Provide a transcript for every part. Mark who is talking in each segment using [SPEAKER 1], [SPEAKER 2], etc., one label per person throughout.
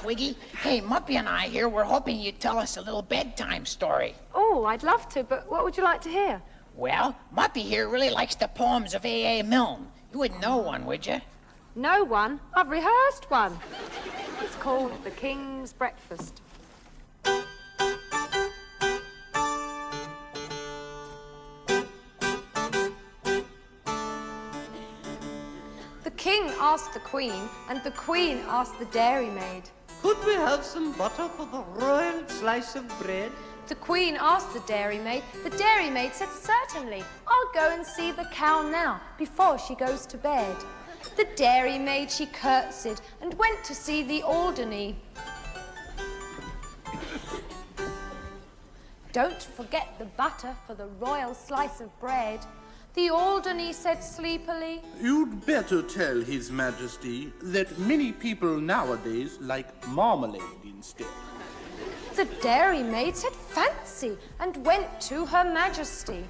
[SPEAKER 1] Twiggy. Hey, Muppy and I here were hoping you'd tell us a little bedtime story.
[SPEAKER 2] Oh, I'd love to, but what would you like to hear?
[SPEAKER 1] Well, Muppy here really likes the poems of A.A. Milne. You wouldn't know one, would you?
[SPEAKER 2] No one. I've rehearsed one. It's called The King's Breakfast. The king asked the queen, and the queen asked the dairymaid.
[SPEAKER 3] Could we have some butter for the royal slice of bread?
[SPEAKER 2] The queen asked the dairymaid. The dairymaid said, certainly. I'll go and see the cow now, before she goes to bed. The dairymaid, she curtsied and went to see the Alderney. Don't forget the butter for the royal slice of bread. The Alderney said sleepily,
[SPEAKER 4] You'd better tell His Majesty that many people nowadays like marmalade instead.
[SPEAKER 2] The dairymaid said fancy and went to Her Majesty.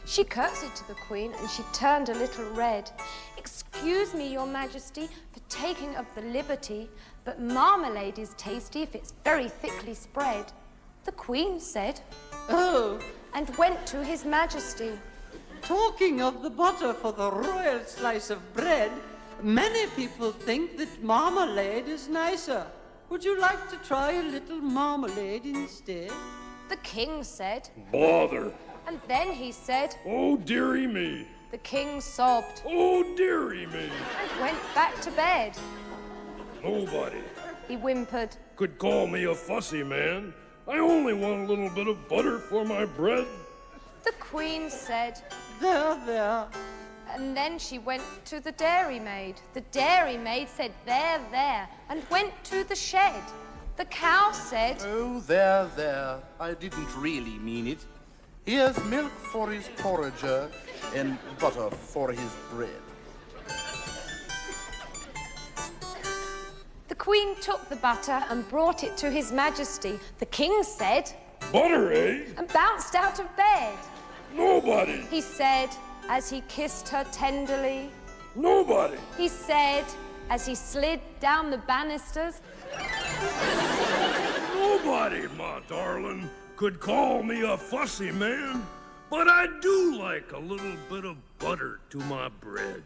[SPEAKER 2] She curtsied to the Queen and she turned a little red. Excuse me, Your Majesty, for taking of the liberty, but marmalade is tasty if it's very thickly spread. The Queen said,
[SPEAKER 3] Oh,
[SPEAKER 2] and went to His Majesty.
[SPEAKER 3] talking of the butter for the royal slice of bread, many people think that marmalade is nicer. Would you like to try a little marmalade instead?
[SPEAKER 2] The King said,
[SPEAKER 5] Bother.
[SPEAKER 2] and then he said,
[SPEAKER 5] Oh, dearie me.
[SPEAKER 2] the King sobbed
[SPEAKER 5] Oh, dearie me.
[SPEAKER 2] and went back to bed.
[SPEAKER 5] Nobody
[SPEAKER 2] He whimpered.
[SPEAKER 5] could call me a fussy man. I only want a little bit of butter for my bread.
[SPEAKER 2] The Queen said,
[SPEAKER 3] There, there.
[SPEAKER 2] and then she went to the dairymaid. The dairymaid said, there, there, and went to the shed. The cow said,
[SPEAKER 4] Oh, there, I didn't really mean it. Here's milk for his porringer and butter for his bread.
[SPEAKER 2] The Queen took the butter and brought it to His Majesty. The King said,
[SPEAKER 5] Butter, eh?
[SPEAKER 2] and bounced out of bed.
[SPEAKER 5] Nobody.
[SPEAKER 2] He said, as he kissed her tenderly.
[SPEAKER 5] Nobody.
[SPEAKER 2] He said, as he slid down the banisters.
[SPEAKER 5] Nobody, my darling, could call me a fussy man. But I do like a little bit of butter to my bread.